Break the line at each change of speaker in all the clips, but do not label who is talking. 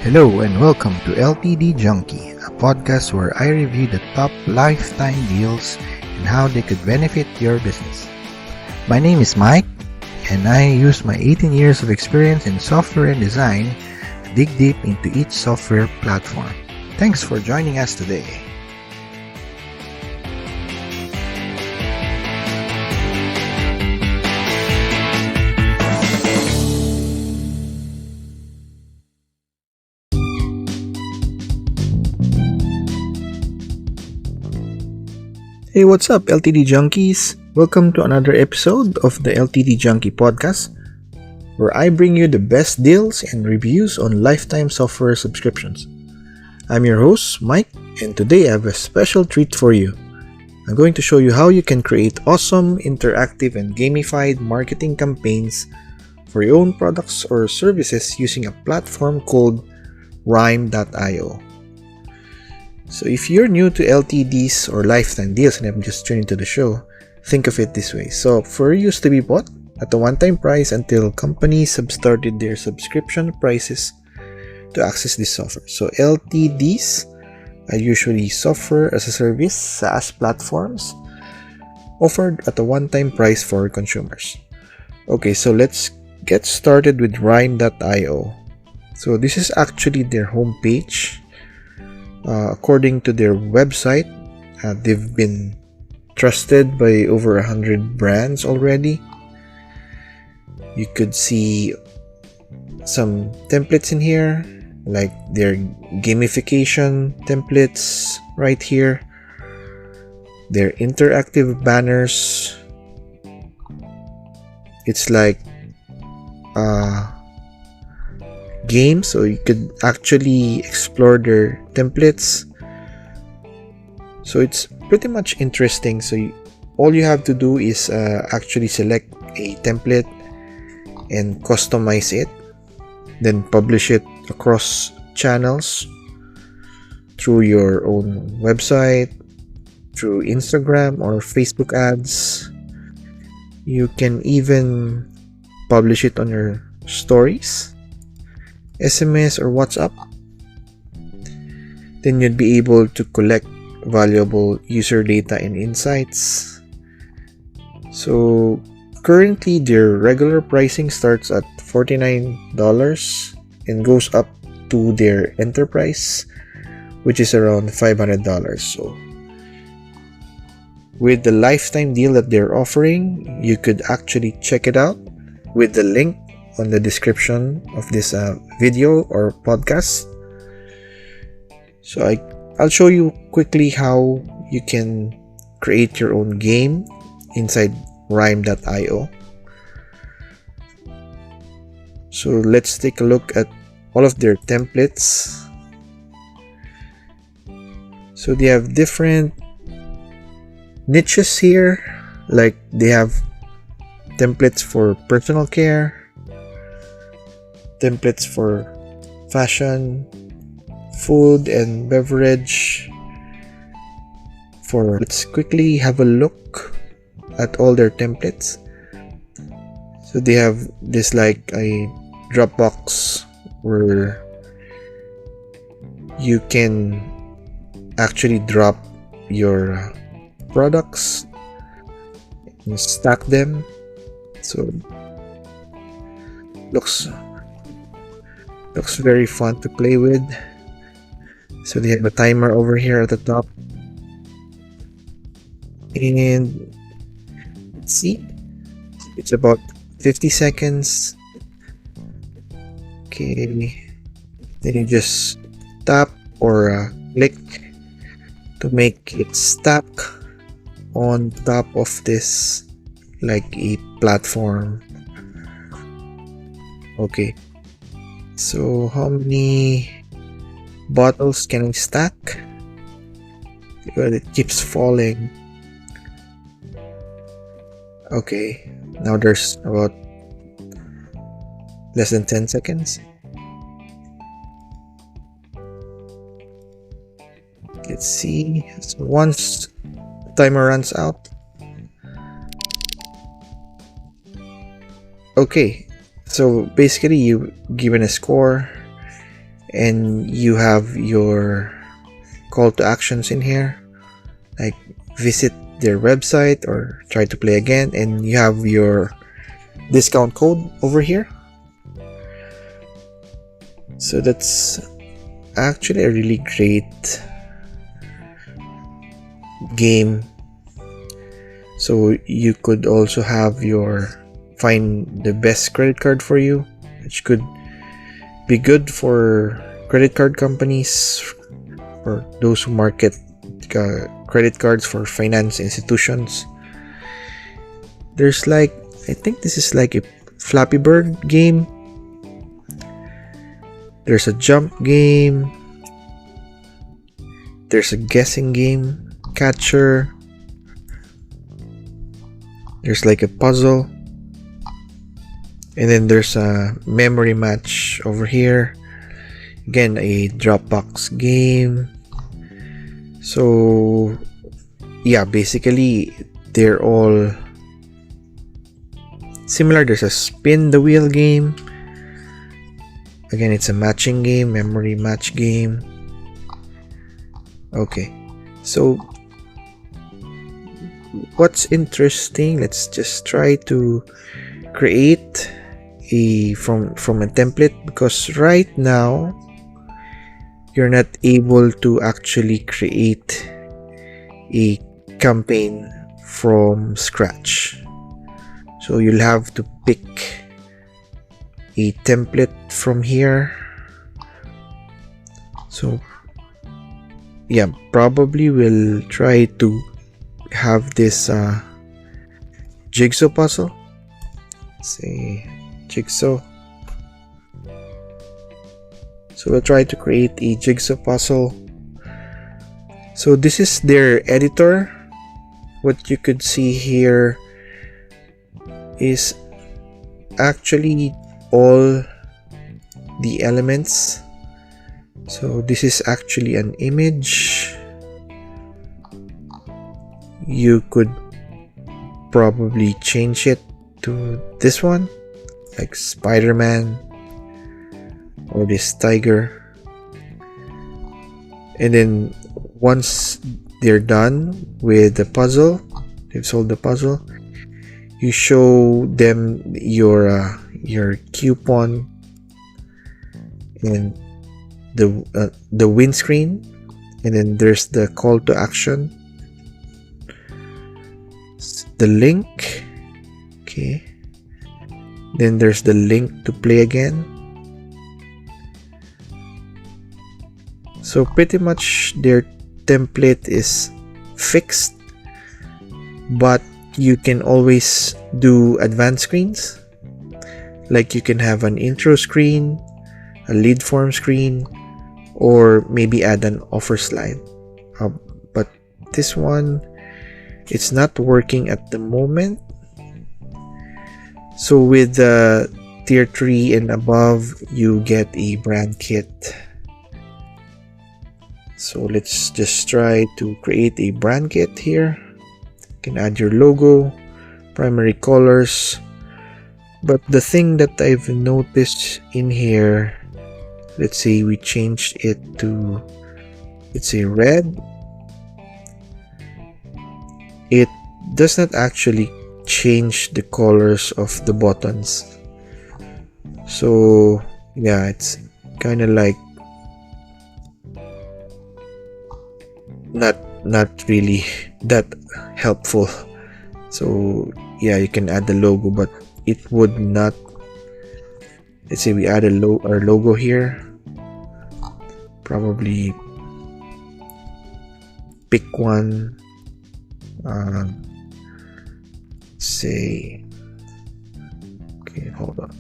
Hello and welcome to LTD Junkie, a podcast where I review the top lifetime deals and how they could benefit your business. My name is Mike, and I use my 18 years of experience in software and design to dig deep into each software platform. Thanks for joining us today. Hey, what's up, LTD Junkies? Welcome to another episode of the LTD Junkie podcast, where I bring you the best deals and reviews on lifetime software subscriptions. I'm your host, Mike, and today I have a special treat for you. I'm going to show you how you can create awesome, interactive, and gamified marketing campaigns for your own products or services using a platform called Rhyme.io. So if you're new to LTDs or lifetime deals and I'm just tuning to the show, think of it this way. Software used to be bought at a one-time price until companies have started their subscription prices to access this software. So LTDs are usually software as a service SaaS platforms offered at a one-time price for consumers. Okay, so let's get started with Rhyme.io. So this is actually their homepage. According to their website, they've been trusted by over 100 brands already. You could see some templates in here, like their gamification templates right here, their interactive banners. It's like game, so you could actually explore their templates. So it's pretty much interesting. So all you have to do is actually select a template and customize it, then publish it across channels through your own website, through Instagram or Facebook ads. You can even publish it on your stories, SMS or WhatsApp. Then you'd be able to collect valuable user data and insights. So currently their regular pricing starts at $49 and goes up to their enterprise, which is around $500. So with the lifetime deal that they're offering, you could actually check it out with the link on the description of this video or podcast. So I'll show you quickly how you can create your own game inside Rhyme.io. So let's take a look at all of their templates. So they have different niches here, like they have templates for personal care, templates for fashion, food and beverage. Let's quickly have a look at all their templates. So they have this like a Dropbox where you can actually drop your products and stack them. So looks very fun to play with. So they have a timer over here at the top, and let's see, it's about 50 seconds. Okay, then you just tap or click to make it stack on top of this like a platform. Okay, so how many bottles can we stack? Well, it keeps falling. Okay, now there's about less than 10 seconds. Let's see. So once the timer runs out. Okay, so basically you given a score and you have your call to actions in here, like visit their website or try to play again, and you have your discount code over here. So that's actually a really great game. So you could also have your find the best credit card for you, which could be good for credit card companies or those who market credit cards for finance institutions. There's like, I think this is like a Flappy Bird game. There's a jump game. There's a guessing game, catcher. There's like a puzzle. And then there's a memory match over here. Again, a Dropbox game. So yeah, basically they're all similar. There's a spin the wheel game. Again, it's a matching game, memory match game. Okay, so what's interesting, let's just try to create a from a template, because right now you're not able to actually create a campaign from scratch. So you'll have to pick a template from here. So yeah, probably we'll try to have this jigsaw puzzle. Say jigsaw. So we'll try to create a jigsaw puzzle. So this is their editor. What you could see here is actually all the elements. So this is actually an image. You could probably change it to this one, like Spider-Man or this tiger. And then once they're done with the puzzle, they've solved the puzzle, you show them your coupon and the windscreen, and then there's the call to action, the link. Okay, then there's the link to play again. So pretty much their template is fixed, but you can always do advanced screens. Like you can have an intro screen, a lead form screen, or maybe add an offer slide. But this one, it's not working at the moment. So with the tier 3 and above, you get a brand kit. So let's just try to create a brand kit here. You can add your logo, primary colors. But the thing that I've noticed in here, let's say we changed it to, let's say, red. It does not actually change the colors of the buttons. So yeah, it's kind of like not really that helpful. So yeah, you can add the logo, but it would not. Let's say we add our logo here. Probably pick one. Say, okay, hold on.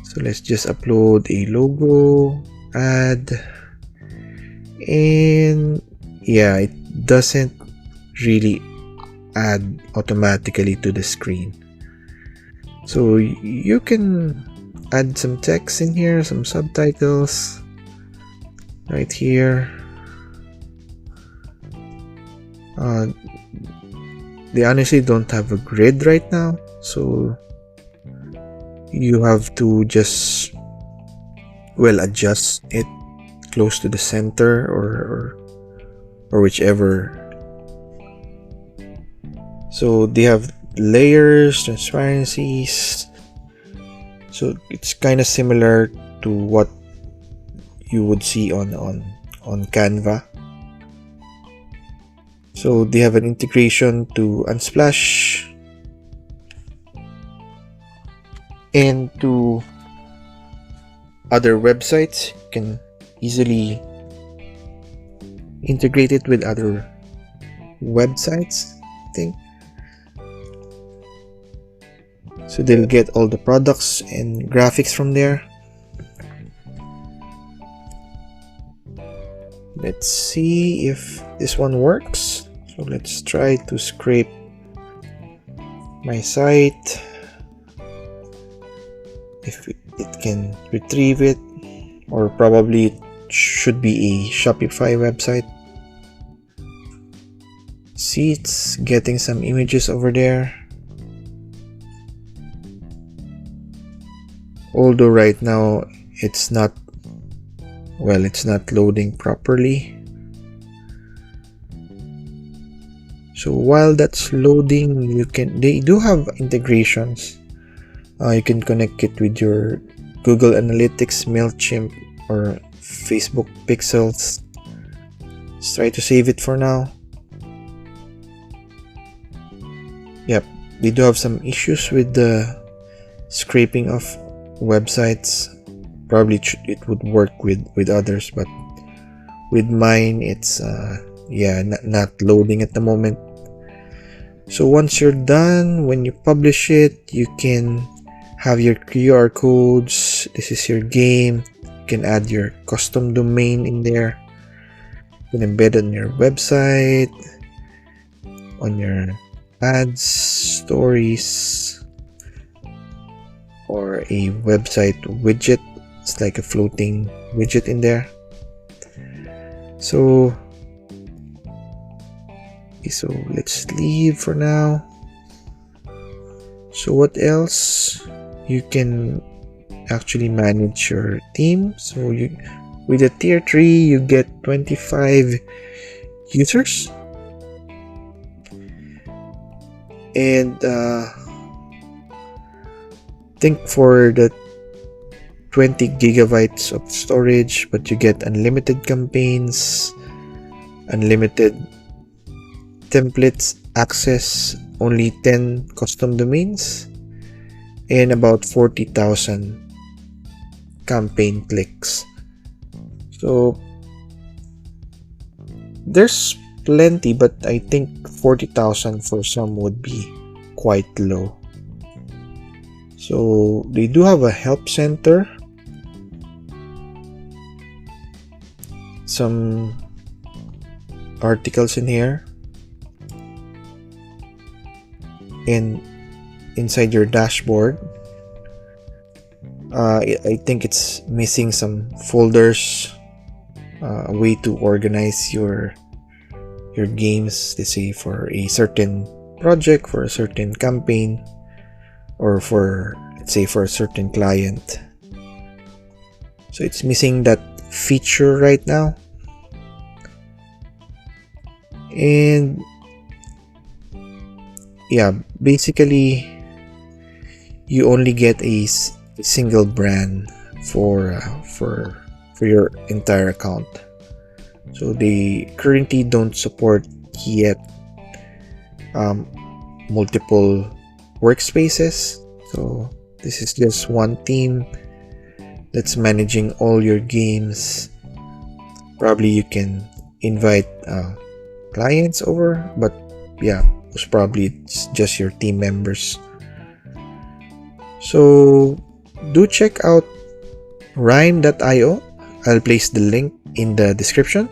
So let's just upload a logo, add, and yeah, it doesn't really add automatically to the screen. So you can add some text in here, some subtitles right here. They honestly don't have a grid right now, so you have to just adjust it close to the center or whichever. So they have layers, transparencies. So it's kind of similar to what you would see on Canva. So they have an integration to Unsplash and to other websites. You can easily integrate it with other websites, I think. So they'll get all the products and graphics from there. Let's see if this one works. So let's try to scrape my site. If it can retrieve it, or probably it should be a Shopify website. See, it's getting some images over there. Although right now it's not loading properly. So while that's loading, they do have integrations. You can connect it with your Google Analytics, MailChimp, or Facebook Pixels. Let's try to save it for now. Yep, they do have some issues with the scraping of websites. Probably it would work with others, but with mine it's not loading at the moment. So once you're done, when you publish it, you can have your QR codes. This is your game. You can add your custom domain in there. You can embed it on your website, on your ads, stories, or a website widget. It's like a floating widget in there. So let's leave for now. So what else? You can actually manage your team. So with a tier 3, you get 25 users. And think for the 20 gigabytes of storage, but you get unlimited campaigns, unlimited templates, access, only 10 custom domains, and about 40,000 campaign clicks. So there's plenty, but I think 40,000 for some would be quite low. So they do have a help center, some articles in here, and inside your dashboard. I think it's missing some folders, a way to organize your games, let's say for a certain project, for a certain campaign, or for, let's say, for a certain client. So it's missing that feature right now. And yeah, basically you only get a single brand for your entire account. So they currently don't support yet multiple workspaces. So this is just one team that's managing all your games. Probably you can invite clients over, but yeah, most probably it's just your team members. So do check out rhyme.io. I'll place the link in the description.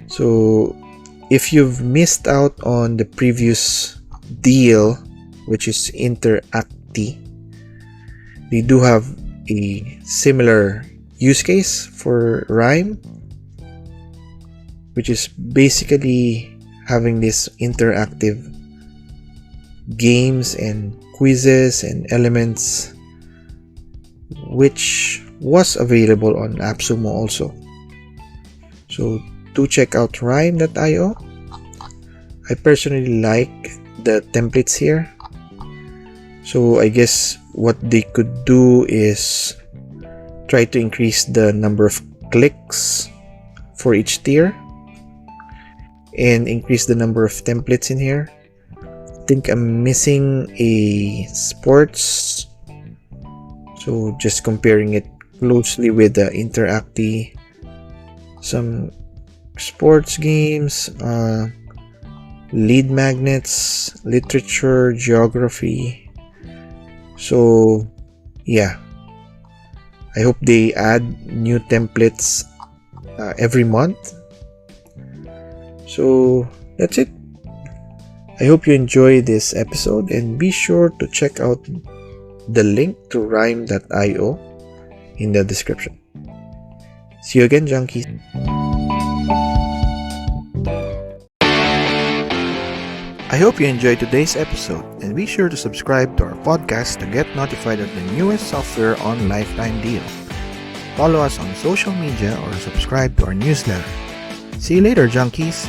So if you've missed out on the previous deal, which is Interacti, they do have a similar use case for Rhyme, which is basically having this interactive games and quizzes and elements which was available on AppSumo also. So do check out rhyme.io. I personally like the templates here. So I guess what they could do is try to increase the number of clicks for each tier and increase the number of templates in here. I think I'm missing a sports, so just comparing it closely with the Interacti, some sports games, lead magnets, literature, geography. So yeah, I hope they add new templates every month. So that's it. I hope you enjoy this episode, and be sure to check out the link to rhyme.io in the description. See you again, junkies. I hope you enjoyed today's episode, and be sure to subscribe to our podcast to get notified of the newest software on lifetime deal. Follow us on social media or subscribe to our newsletter. See you later, junkies!